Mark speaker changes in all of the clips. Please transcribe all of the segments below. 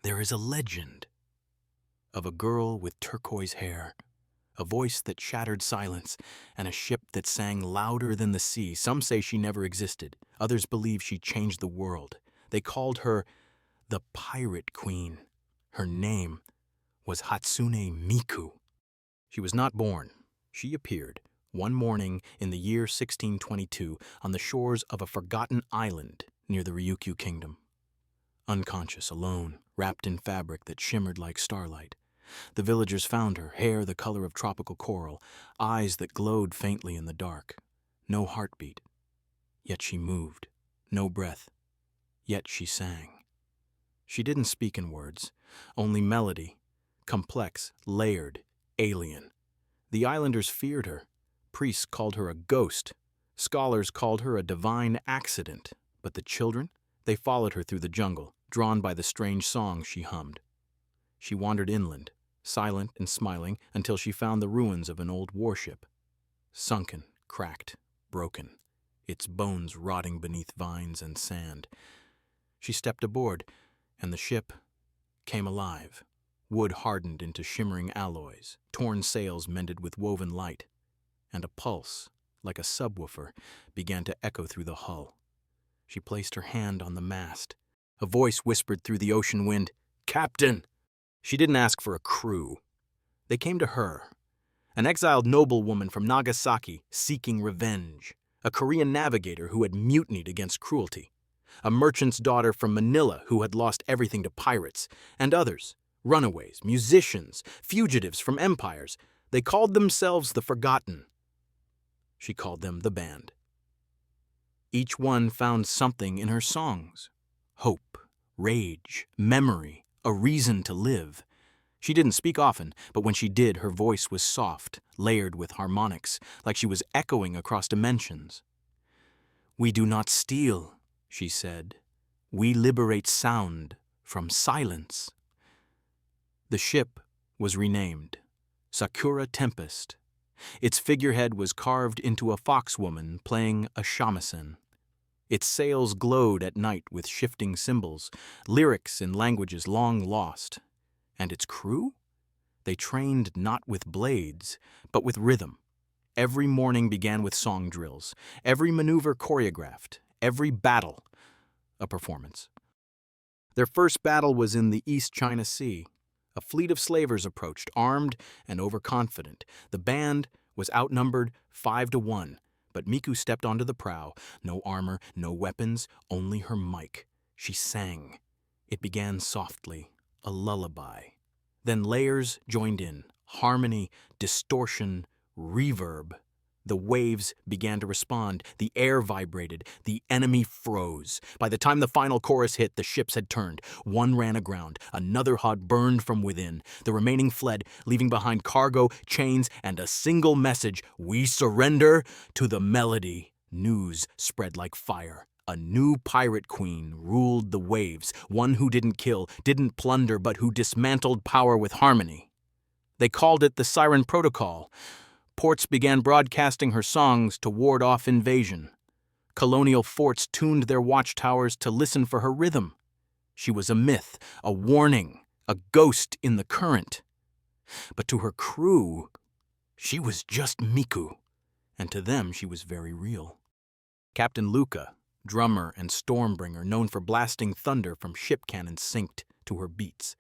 Speaker 1: There is a legend of a girl with turquoise hair, a voice that shattered silence, and a ship that sang louder than the sea. Some say she never existed. Others believe she changed the world. They called her the Pirate Queen. Her name was Hatsune Miku. She was not born. She appeared one morning in the year 1622 on the shores of a forgotten island near the Ryukyu Kingdom. Unconscious, alone, wrapped in fabric that shimmered like starlight. The villagers found her, hair the color of tropical coral, eyes that glowed faintly in the dark. No heartbeat, yet she moved. No breath, yet she sang. She didn't speak in words, only melody, complex, layered, alien. The islanders feared her. Priests called her a ghost. Scholars called her a divine accident. But the children, they followed her through the jungle, drawn by the strange songs she hummed. She wandered inland, silent and smiling, until she found the ruins of an old warship. Sunken, cracked, broken, its bones rotting beneath vines and sand. She stepped aboard, and the ship came alive. Wood hardened into shimmering alloys, torn sails mended with woven light, and a pulse, like a subwoofer, began to echo through the hull. She placed her hand on the mast. A voice whispered through the ocean wind, "Captain!" She didn't ask for a crew. They came to her, an exiled noblewoman from Nagasaki seeking revenge, a Korean navigator who had mutinied against cruelty, a merchant's daughter from Manila who had lost everything to pirates, and others, runaways, musicians, fugitives from empires. They called themselves the Forgotten. She called them the Band. Each one found something in her songs: hope, rage, memory, a reason to live. She didn't speak often, but when she did, her voice was soft, layered with harmonics, like she was echoing across dimensions. "We do not steal," she said. "We liberate sound from silence." The ship was renamed Sakura Tempest. Its figurehead was carved into a foxwoman playing a shamisen. Its sails glowed at night with shifting symbols, lyrics in languages long lost. And its crew? They trained not with blades, but with rhythm. Every morning began with song drills, every maneuver choreographed, every battle a performance. Their first battle was in the East China Sea. A fleet of slavers approached, armed and overconfident. The band was outnumbered 5-1, but Miku stepped onto the prow. No armor, no weapons, only her mic. She sang. It began softly, a lullaby. Then layers joined in, harmony, distortion, reverb. The waves began to respond, the air vibrated, the enemy froze. By the time the final chorus hit, the ships had turned. One ran aground, another had burned from within. The remaining fled, leaving behind cargo, chains, and a single message: "We surrender." To the melody, news spread like fire. A new pirate queen ruled the waves, one who didn't kill, didn't plunder, but who dismantled power with harmony. They called it the Siren Protocol. Ports began broadcasting her songs to ward off invasion. Colonial forts tuned their watchtowers to listen for her rhythm. She was a myth, a warning, a ghost in the current. But to her crew, she was just Miku, and to them she was very real. Captain Luka, drummer and stormbringer, known for blasting thunder from ship cannons, synced to her beats.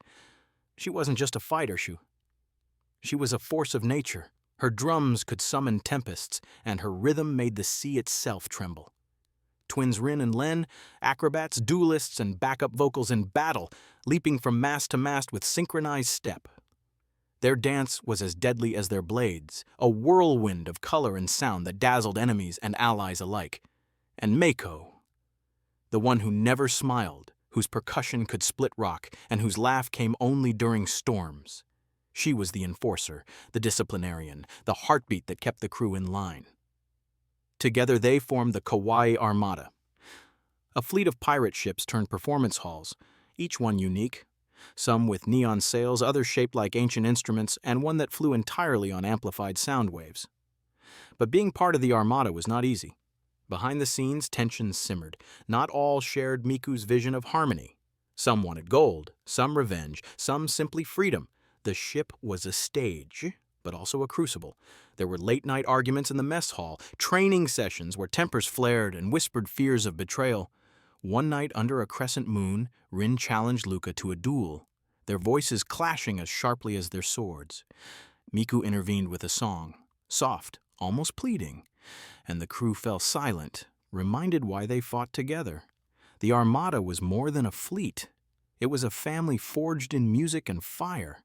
Speaker 1: She wasn't just a fighter, she was a force of nature. Her drums could summon tempests, and her rhythm made the sea itself tremble. Twins Rin and Len, acrobats, duelists, and backup vocals in battle, leaping from mast to mast with synchronized step. Their dance was as deadly as their blades, a whirlwind of color and sound that dazzled enemies and allies alike. And Meiko, the one who never smiled, whose percussion could split rock, and whose laugh came only during storms. She was the enforcer, the disciplinarian, the heartbeat that kept the crew in line. Together they formed the Kawaii Armada, a fleet of pirate ships turned performance halls, each one unique, some with neon sails, others shaped like ancient instruments, and one that flew entirely on amplified sound waves. But being part of the Armada was not easy. Behind the scenes, tensions simmered. Not all shared Miku's vision of harmony. Some wanted gold, some revenge, some simply freedom. The ship was a stage, but also a crucible. There were late-night arguments in the mess hall, training sessions where tempers flared and whispered fears of betrayal. One night under a crescent moon, Rin challenged Luka to a duel, their voices clashing as sharply as their swords. Miku intervened with a song, soft, almost pleading, and the crew fell silent, reminded why they fought together. The Armada was more than a fleet. It was a family forged in music and fire.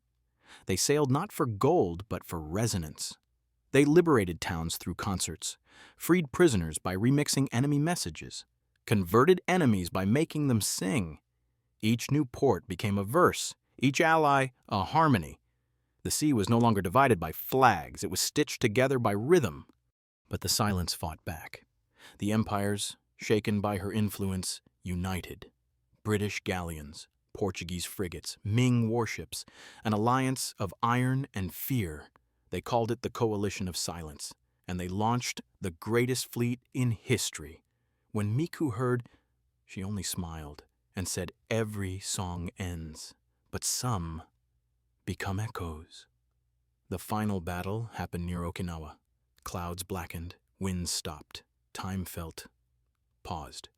Speaker 1: They sailed not for gold, but for resonance. They liberated towns through concerts, freed prisoners by remixing enemy messages, converted enemies by making them sing. Each new port became a verse, each ally a harmony. The sea was no longer divided by flags, it was stitched together by rhythm. But the silence fought back. The empires, shaken by her influence, united. British galleons, Portuguese frigates, Ming warships, an alliance of iron and fear. They called it the Coalition of Silence, and they launched the greatest fleet in history. When Miku heard, she only smiled and said, "Every song ends, but some become echoes." The final battle happened near Okinawa. Clouds blackened, winds stopped, time paused.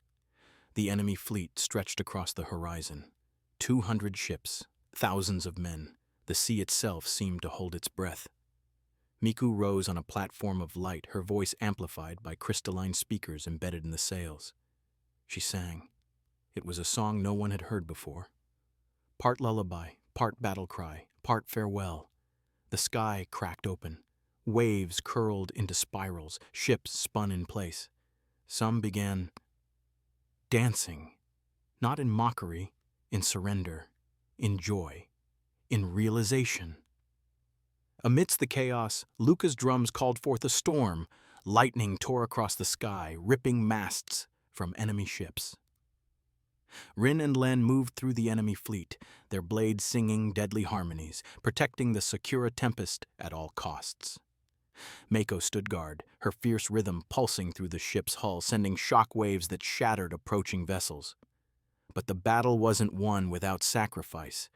Speaker 1: The enemy fleet stretched across the horizon. 200 ships, thousands of men. The sea itself seemed to hold its breath. Miku rose on a platform of light, her voice amplified by crystalline speakers embedded in the sails. She sang. It was a song no one had heard before. Part lullaby, part battle cry, part farewell. The sky cracked open. Waves curled into spirals, ships spun in place. Some began dancing, not in mockery, in surrender, in joy, in realization. Amidst the chaos, Luka's drums called forth a storm. Lightning tore across the sky, ripping masts from enemy ships. Rin and Len moved through the enemy fleet, their blades singing deadly harmonies, protecting the Sakura Tempest at all costs. Meiko stood guard, her fierce rhythm pulsing through the ship's hull, sending shock waves that shattered approaching vessels. But the battle wasn't won without sacrifice.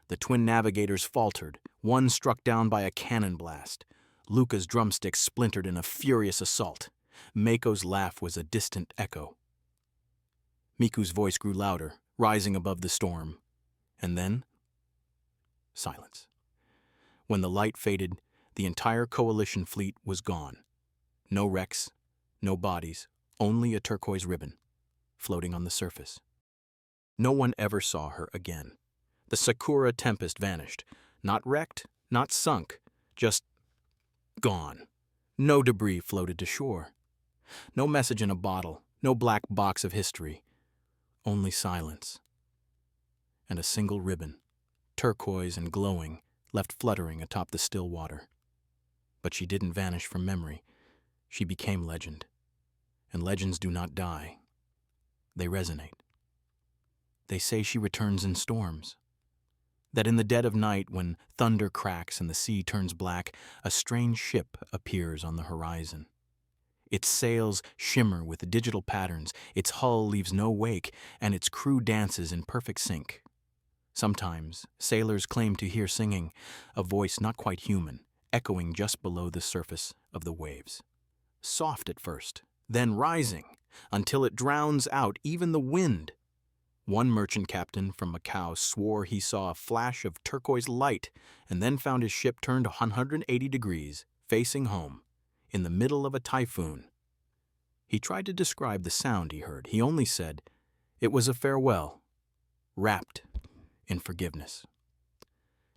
Speaker 1: The twin navigators faltered, one struck down by a cannon blast. Luka's drumsticks splintered in a furious assault. Meiko's laugh was a distant echo. Miku's voice grew louder, rising above the storm. And then, silence. When the light faded, the entire coalition fleet was gone. No wrecks, no bodies, only a turquoise ribbon, floating on the surface. No one ever saw her again. The Sakura Tempest vanished, not wrecked, not sunk, just gone. No debris floated to shore. No message in a bottle, no black box of history. Only silence. And a single ribbon, turquoise and glowing, left fluttering atop the still water. But she didn't vanish from memory. She became legend. And legends do not die. They resonate. They say she returns in storms. That in the dead of night, when thunder cracks and the sea turns black, a strange ship appears on the horizon. Its sails shimmer with digital patterns, its hull leaves no wake, and its crew dances in perfect sync. Sometimes, sailors claim to hear singing, a voice not quite human, echoing just below the surface of the waves. Soft at first, then rising, until it drowns out even the wind. One merchant captain from Macau swore he saw a flash of turquoise light and then found his ship turned 180 degrees, facing home, in the middle of a typhoon. He tried to describe the sound he heard. He only said, it was a farewell, wrapped in forgiveness.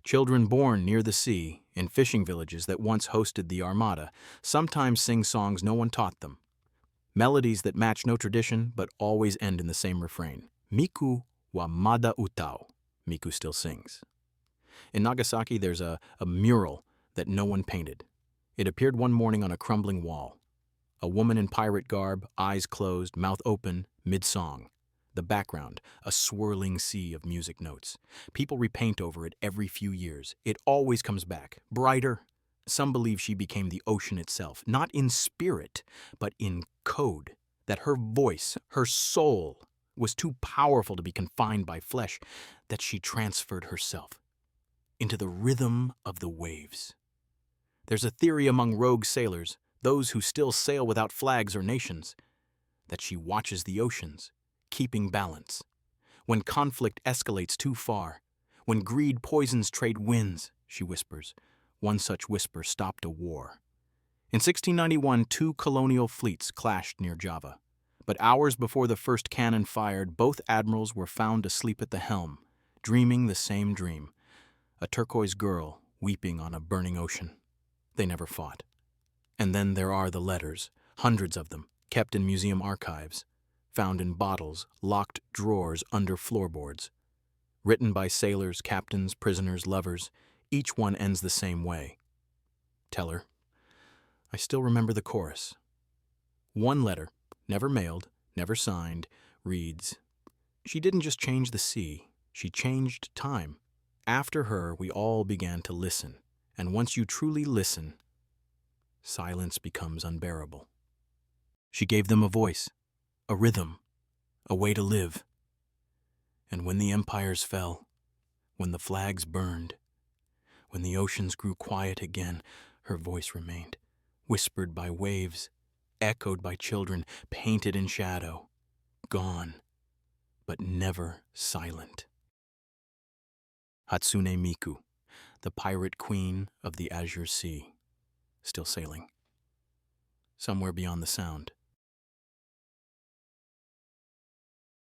Speaker 1: Children born near the sea, in fishing villages that once hosted the Armada, sometimes sing songs no one taught them. Melodies that match no tradition, but always end in the same refrain. Miku wa mada utao. Miku still sings. In Nagasaki, there's a mural that no one painted. It appeared one morning on a crumbling wall. A woman in pirate garb, eyes closed, mouth open, mid-song. The background, a swirling sea of music notes. People repaint over it every few years. It always comes back, brighter. Some believe she became the ocean itself, not in spirit, but in code. That her voice, her soul, was too powerful to be confined by flesh, that she transferred herself into the rhythm of the waves. There's a theory among rogue sailors, those who still sail without flags or nations, that she watches the oceans, keeping balance. When conflict escalates too far, when greed poisons trade winds, she whispers. One such whisper stopped a war. In 1691, two colonial fleets clashed near Java. But hours before the first cannon fired, both admirals were found asleep at the helm, dreaming the same dream. A turquoise girl weeping on a burning ocean. They never fought. And then there are the letters, hundreds of them, kept in museum archives, found in bottles, locked drawers under floorboards. Written by sailors, captains, prisoners, lovers, each one ends the same way. Tell her, I still remember the chorus. One letter, never mailed, never signed, reads, she didn't just change the sea, she changed time. After her, we all began to listen, and once you truly listen, silence becomes unbearable. She gave them a voice, a rhythm, a way to live. And when the empires fell, when the flags burned, when the oceans grew quiet again, her voice remained, whispered by waves, echoed by children, painted in shadow, gone, but never silent. Hatsune Miku, the pirate queen of the Azure Sea, still sailing. Somewhere beyond the sound,